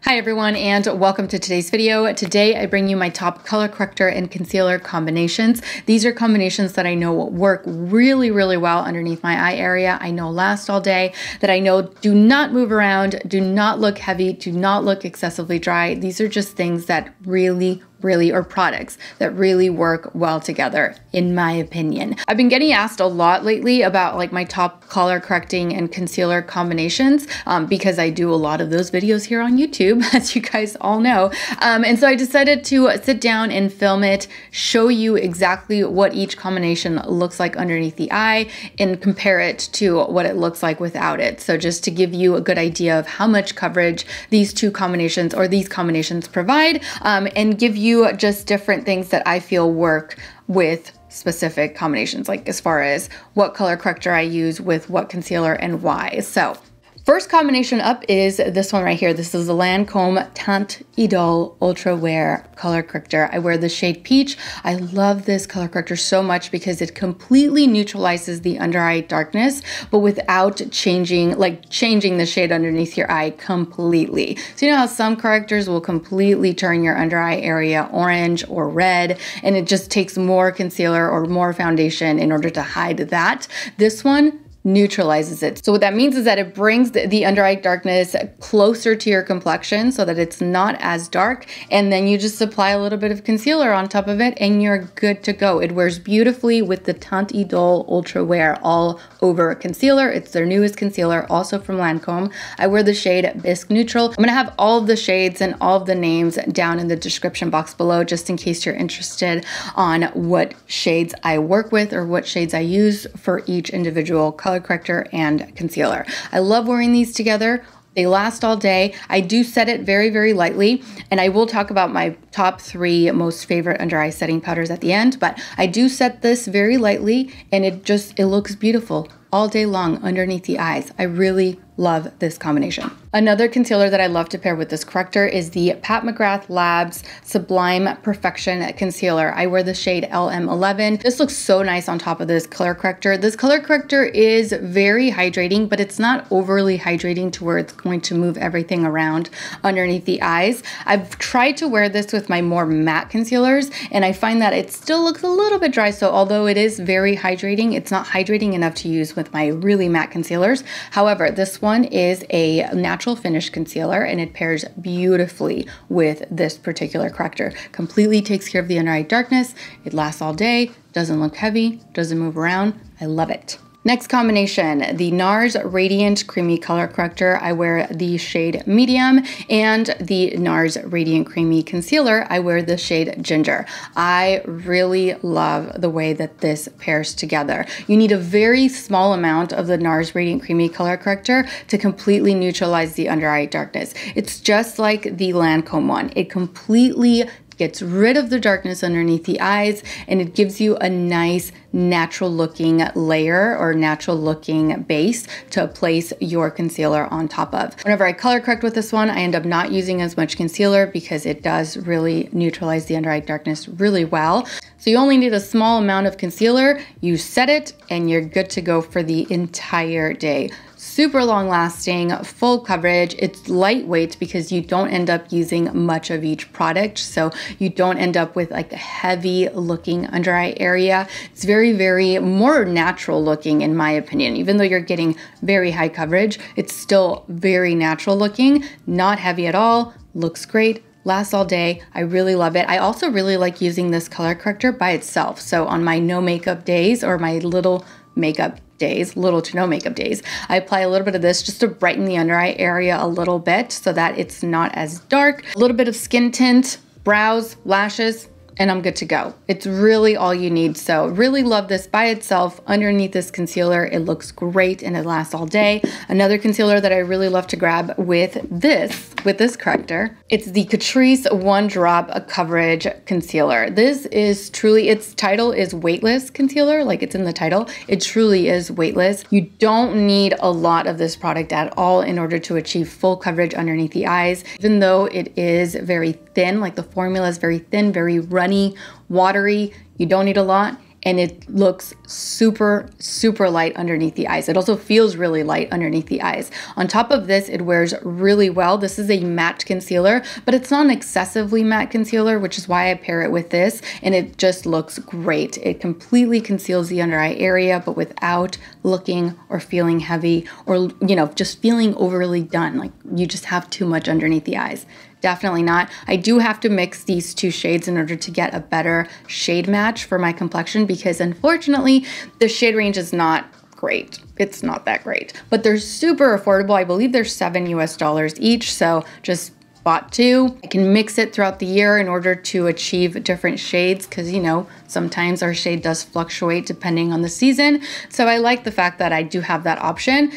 Hi everyone, and welcome to today's video. Today I bring you my top color corrector and concealer combinations. These are combinations that I know work really well underneath my eye area. I know last all day, that I know do not move around, do not look heavy, do not look excessively dry. These are just things that really or products that really work well together, in my opinion. I've been getting asked a lot lately about like my top color correcting and concealer combinations because I do a lot of those videos here on YouTube, as you guys all know. And so I decided to sit down and film it, show you exactly what each combination looks like underneath the eye and compare it to what it looks like without it. So just to give you a good idea of how much coverage these two combinations or these combinations provide, and give you just different things that I feel work with specific combinations, like as far as what color corrector I use with what concealer and why. So first combination up is this one right here. This is the Lancome Teint Idole Ultra Wear Color Corrector. I wear the shade Peach. I love this color corrector so much because it completely neutralizes the under eye darkness, but without changing the shade underneath your eye completely. So you know how some correctors will completely turn your under eye area orange or red, and it just takes more concealer or more foundation in order to hide that. This one neutralizes it. So what that means is that it brings the under eye darkness closer to your complexion so that it's not as dark, and then you just apply a little bit of concealer on top of it and you're good to go. It wears beautifully with the Teint Idole Ultra Wear All Over Concealer. It's their newest concealer, also from Lancome. I wear the shade Bisque Neutral. I'm gonna have all of the shades and all of the names down in the description box below, just in case you're interested on what shades I work with or what shades I use for each individual color corrector and concealer. I love wearing these together. They last all day. I do set it very lightly, and I will talk about my top 3 most favorite under eye setting powders at the end, but I do set this very lightly and it looks beautiful all day long underneath the eyes. I really love this combination. Another concealer that I love to pair with this corrector is the Pat McGrath Labs Sublime Perfection Concealer. I wear the shade LM11. This looks so nice on top of this color corrector. This color corrector is very hydrating, but it's not overly hydrating to where it's going to move everything around underneath the eyes. I've tried to wear this with my more matte concealers, and I find that it still looks a little bit dry. So although it is very hydrating, it's not hydrating enough to use with my really matte concealers. However, this one is a natural finish concealer and it pairs beautifully with this particular corrector. Completely takes care of the under eye darkness. It lasts all day, doesn't look heavy, doesn't move around. I love it. Next combination, the NARS Radiant Creamy Color Corrector. I wear the shade Medium, and the NARS Radiant Creamy Concealer, I wear the shade Ginger. I really love the way that this pairs together. You need a very small amount of the NARS Radiant Creamy Color Corrector to completely neutralize the under eye darkness. It's just like the Lancome one. It completely gets rid of the darkness underneath the eyes, and it gives you a nice natural looking layer or natural looking base to place your concealer on top of. Whenever I color correct with this one, I end up not using as much concealer because it does really neutralize the under eye darkness really well. So you only need a small amount of concealer, you set it, and you're good to go for the entire day. Super long lasting, full coverage. It's lightweight because you don't end up using much of each product. So you don't end up with like a heavy looking under eye area. It's very more natural looking in my opinion. Even though you're getting very high coverage, it's still very natural looking, not heavy at all, looks great, lasts all day. I really love it. I also really like using this color corrector by itself. So on my no makeup days or my little makeup days, little to no makeup days, I apply a little bit of this just to brighten the under eye area a little bit so that it's not as dark. A little bit of skin tint, brows, lashes, and I'm good to go. It's really all you need. So really love this by itself underneath this concealer. It looks great and it lasts all day. Another concealer that I really love to grab with this corrector, it's the Catrice One Drop Coverage Concealer. This is truly, its title is weightless concealer, like it's in the title. It truly is weightless. You don't need a lot of this product at all in order to achieve full coverage underneath the eyes. Even though it is very thin, like the formula is very thin, very runny, watery, you don't need a lot. and it looks super, super light underneath the eyes. It also feels really light underneath the eyes. On top of this, it wears really well. This is a matte concealer, but it's not an excessively matte concealer, which is why I pair it with this, and it just looks great. It completely conceals the under eye area, but without looking or feeling heavy or, you know, just feeling overly done, like you just have too much underneath the eyes. Definitely not. I do have to mix these two shades in order to get a better shade match for my complexion, because unfortunately the shade range is not great. It's not that great, but they're super affordable. I believe they're $7 US each. So just bought two. I can mix it throughout the year in order to achieve different shades, because, you know, sometimes our shade does fluctuate depending on the season. So I like the fact that I do have that option.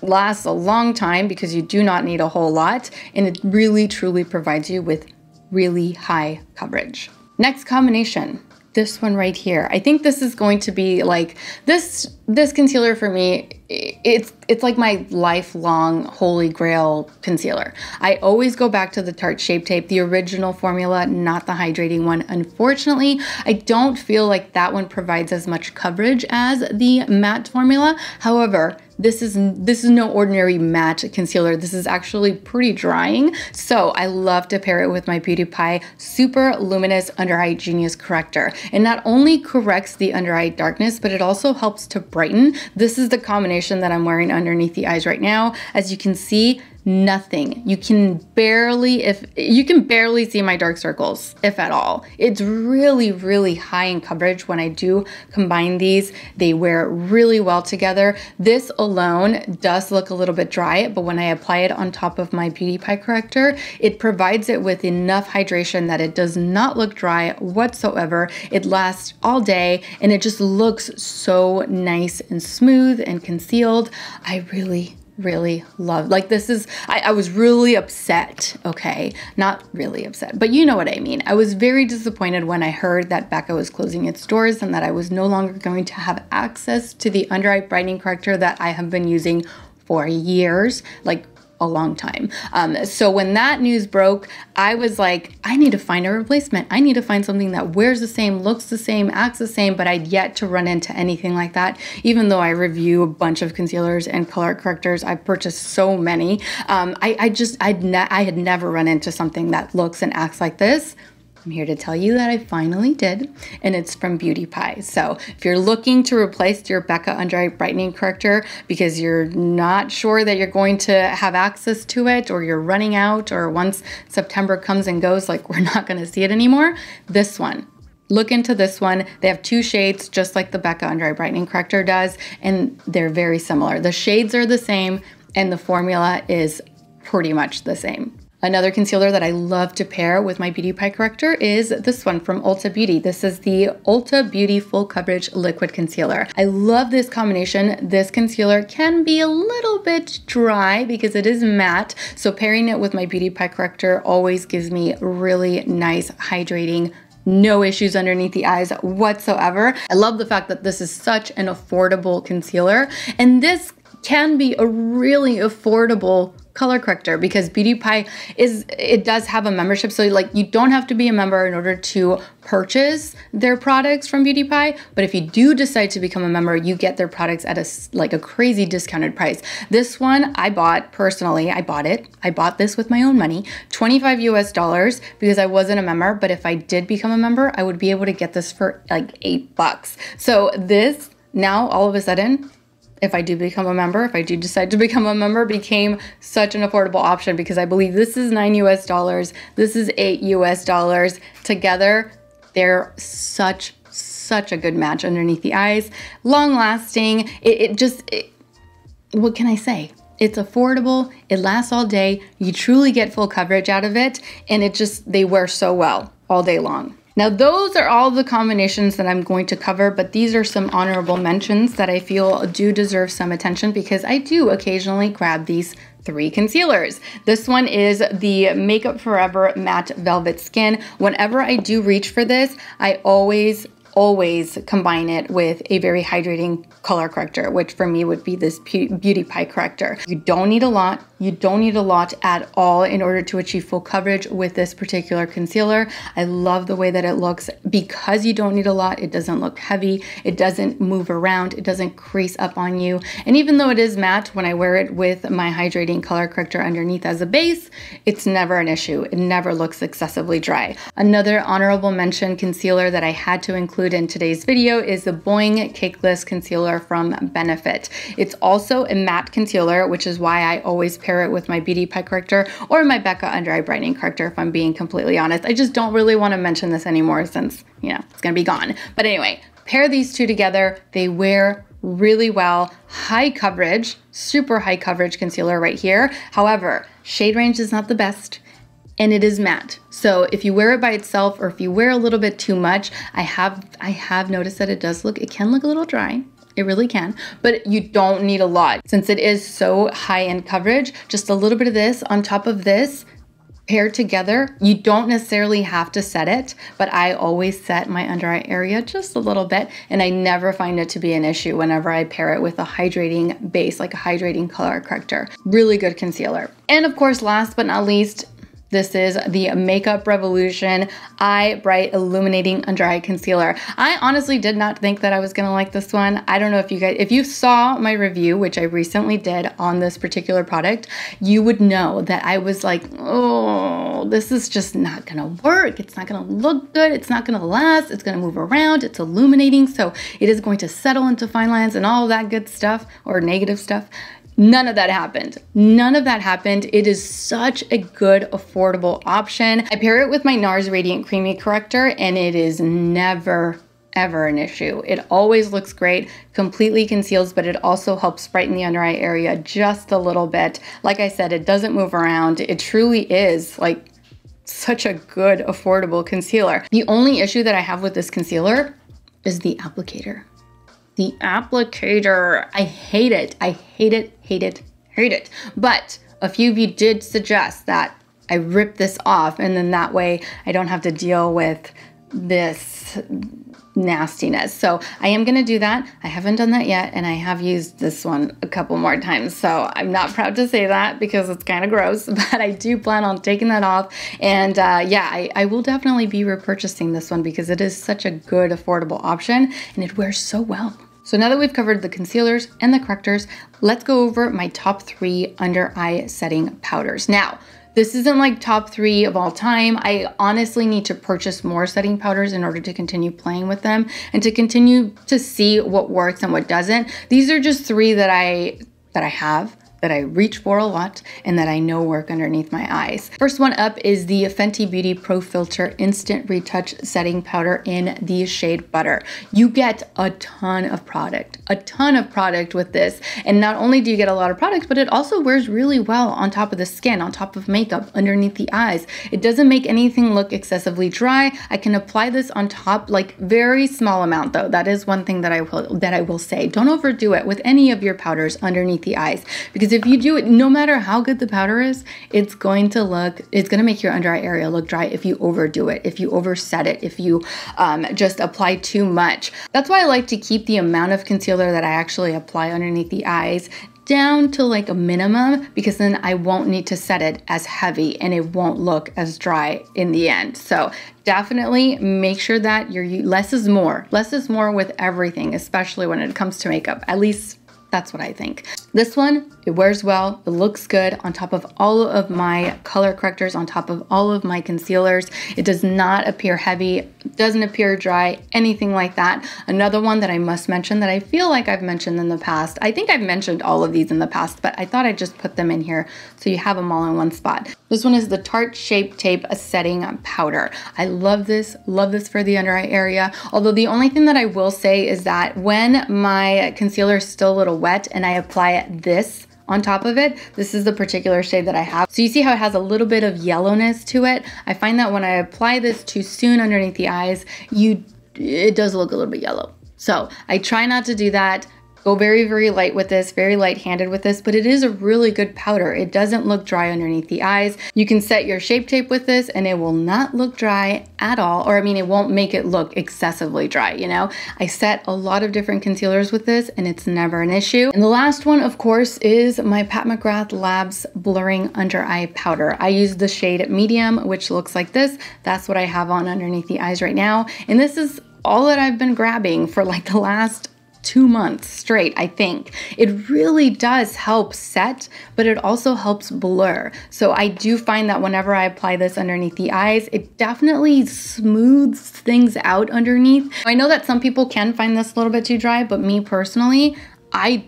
Lasts a long time because you do not need a whole lot, and it really truly provides you with really high coverage. Next combination, this one right here. I think this is going to be like this concealer for me. It's like my lifelong holy grail concealer. I always go back to the Tarte Shape Tape, the original formula, not the hydrating one. Unfortunately, I don't feel like that one provides as much coverage as the matte formula. However, this is no ordinary matte concealer. This is actually pretty drying. So I love to pair it with my Beauty Pie Super Luminous Under Eye Genius Corrector. It not only corrects the under eye darkness, but it also helps to brighten. This is the combination that I'm wearing underneath the eyes right now. As you can see, nothing. You can barely see my dark circles, if at all. It's really, really high in coverage. When I do combine these, they wear really well together. This alone does look a little bit dry, but when I apply it on top of my Beauty Pie corrector, it provides it with enough hydration that it does not look dry whatsoever. It lasts all day, and it just looks so nice and smooth and concealed. I really love, like, this is, I was really upset, okay? Not really upset, but you know what I mean. I was very disappointed when I heard that Becca was closing its doors and that I was no longer going to have access to the under eye brightening corrector that I have been using for years, like a long time. So when that news broke, I was like, I need to find a replacement. I need to find something that wears the same, looks the same, acts the same, but I'd yet to run into anything like that. Even though I review a bunch of concealers and color correctors, I've purchased so many. I had never run into something that looks and acts like this. I'm here to tell you that I finally did, and it's from Beauty Pie. So if you're looking to replace your Becca Under Eye Brightening Corrector because you're not sure that you're going to have access to it, or you're running out, or once September comes and goes, like, we're not going to see it anymore, this one. Look into this one. They have two shades, just like the Becca Under Eye Brightening Corrector does, and they're very similar. The shades are the same, and the formula is pretty much the same. Another concealer that I love to pair with my Beauty Pie corrector is this one from Ulta Beauty. This is the Ulta Beauty Full Coverage Liquid Concealer. I love this combination. This concealer can be a little bit dry because it is matte, so pairing it with my Beauty Pie corrector always gives me really nice, hydrating, no issues underneath the eyes whatsoever. I love the fact that this is such an affordable concealer, and this can be a really affordable color corrector because Beauty Pie does have a membership, so like you don't have to be a member in order to purchase their products from Beauty Pie, but if you do decide to become a member, you get their products at a crazy discounted price. This one I bought personally. I bought this with my own money, $25 US, because I wasn't a member, but if I did become a member, I would be able to get this for like $8. So this now all of a sudden, if I do become a member, if I do decide to become a member, became such an affordable option because I believe this is $9 US, this is $8 US. Together, they're such a good match underneath the eyes. Long lasting, what can I say? It's affordable, it lasts all day, you truly get full coverage out of it, and they wear so well all day long. Now, those are all the combinations that I'm going to cover, but these are some honorable mentions that I feel do deserve some attention because I do occasionally grab these three concealers. This one is the Makeup Forever Matte Velvet Skin. Whenever I do reach for this, I always combine it with a very hydrating color corrector, which for me would be this Beauty Pie corrector. You don't need a lot. You don't need a lot at all in order to achieve full coverage with this particular concealer. I love the way that it looks. Because you don't need a lot, it doesn't look heavy, it doesn't move around, it doesn't crease up on you. And even though it is matte, when I wear it with my hydrating color corrector underneath as a base, it's never an issue. It never looks excessively dry. Another honorable mention concealer that I had to include in today's video is the Boing Cakeless Concealer from Benefit. It's also a matte concealer, which is why I always pair it with my Beauty Pie corrector or my Becca under eye brightening corrector, if I'm being completely honest. I just don't really want to mention this anymore since, you know, it's gonna be gone. But anyway, pair these two together. They wear really well. High coverage, super high coverage concealer right here. However, shade range is not the best, and it is matte. So if you wear it by itself, or if you wear a little bit too much, I have noticed that it can look a little dry. It really can, but you don't need a lot. Since it is so high in coverage, just a little bit of this on top of this, paired together. You don't necessarily have to set it, but I always set my under eye area just a little bit, and I never find it to be an issue whenever I pair it with a hydrating base, like a hydrating color corrector. Really good concealer. And of course, last but not least, this is the Makeup Revolution Eye Bright Illuminating Under Eye Concealer. I honestly did not think that I was gonna like this one. I don't know if you guys, if you saw my review, which I recently did on this particular product, you would know that I was like, oh, this is just not gonna work. It's not gonna look good. It's not gonna last. It's gonna move around. It's illuminating. So it is going to settle into fine lines and all of that good stuff, or negative stuff. None of that happened. None of that happened. It is such a good, affordable option. I pair it with my NARS Radiant Creamy Corrector, and it is never, ever an issue. It always looks great, completely conceals, but it also helps brighten the under eye area just a little bit. Like I said, it doesn't move around. It truly is like such a good, affordable concealer. The only issue that I have with this concealer is the applicator. The applicator, I hate it. I hate it, hate it, hate it. But a few of you did suggest that I rip this off, and then that way I don't have to deal with this nastiness. So I am gonna do that. I haven't done that yet, and I have used this one a couple more times. So I'm not proud to say that because it's kind of gross, but I do plan on taking that off. And yeah, I will definitely be repurchasing this one because it is such a good, affordable option, and it wears so well. So now that we've covered the concealers and the correctors, let's go over my top 3 under eye setting powders. Now, this isn't like top 3 of all time. I honestly need to purchase more setting powders in order to continue playing with them and to continue to see what works and what doesn't. These are just 3 that I have, that I reach for a lot, and that I know work underneath my eyes. First one up is the Fenty Beauty Pro Filter Instant Retouch Setting Powder in the shade Butter. You get a ton of product with this. And not only do you get a lot of product, but it also wears really well on top of the skin, on top of makeup, underneath the eyes. It doesn't make anything look excessively dry. I can apply this on top, like very small amount though. That is one thing that I will say. Don't overdo it with any of your powders underneath the eyes, because if you do it, no matter how good the powder is, it's going to make your under eye area look dry if you overdo it, if you overset it, if you just apply too much. That's why I like to keep the amount of concealer that I actually apply underneath the eyes down to like a minimum, because then I won't need to set it as heavy and it won't look as dry in the end. So definitely make sure that less is more. Less is more with everything, especially when it comes to makeup. At least that's what I think. This one, it wears well, it looks good on top of all of my color correctors, on top of all of my concealers. It does not appear heavy, doesn't appear dry, anything like that. Another one that I must mention that I feel like I've mentioned in the past. I think I've mentioned all of these in the past, but I thought I'd just put them in here so you have them all in one spot. This one is the Tarte Shape Tape Setting Powder. I love this for the under eye area. Although the only thing that I will say is that when my concealer is still a little wet and I apply this on top of it, this is the particular shade that I have. So you see how it has a little bit of yellowness to it? I find that when I apply this too soon underneath the eyes, it does look a little bit yellow. So I try not to do that. Go very, very light with this, very light-handed with this, but it is a really good powder. It doesn't look dry underneath the eyes. You can set your Shape Tape with this and it will not look dry at all, or I mean, it won't make it look excessively dry, you know? I set a lot of different concealers with this and it's never an issue. And the last one, of course, is my Pat McGrath Labs Blurring Under Eye Powder. I use the shade Medium, which looks like this. That's what I have on underneath the eyes right now. And this is all that I've been grabbing for like the last 2 months straight, I think. It really does help set, but it also helps blur. So I do find that whenever I apply this underneath the eyes, it definitely smooths things out underneath. I know that some people can find this a little bit too dry, but me personally, I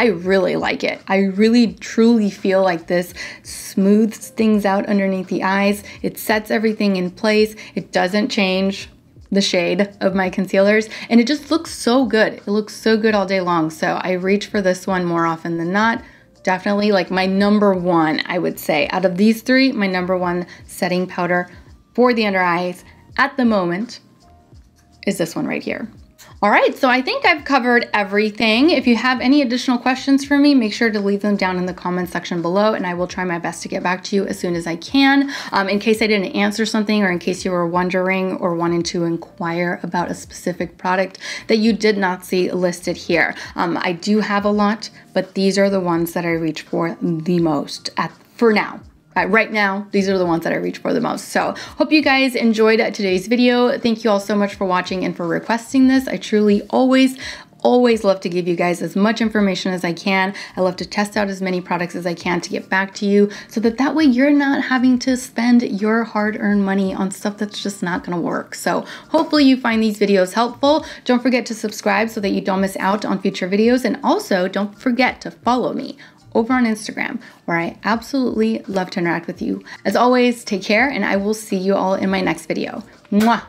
really like it. I really truly feel like this smooths things out underneath the eyes. It sets everything in place. It doesn't change the shade of my concealers, and it just looks so good. It looks so good all day long. So I reach for this one more often than not. Definitely like my number one, I would say. Out of these three, my number one setting powder for the under eyes at the moment is this one right here. All right, so I think I've covered everything. If you have any additional questions for me, make sure to leave them down in the comment section below and I will try my best to get back to you as soon as I can. In case I didn't answer something or in case you were wondering or wanting to inquire about a specific product that you did not see listed here. I do have a lot, but these are the ones that I reach for the most for now. Right now, these are the ones that I reach for the most. So hope you guys enjoyed today's video. Thank you all so much for watching and for requesting this. I truly always love to give you guys as much information as I can. I love to test out as many products as I can to get back to you so that way you're not having to spend your hard-earned money on stuff that's just not gonna work. So hopefully you find these videos helpful. Don't forget to subscribe so that you don't miss out on future videos, and also don't forget to follow me over on Instagram, where I absolutely love to interact with you. As always, take care, and I will see you all in my next video. Mwah!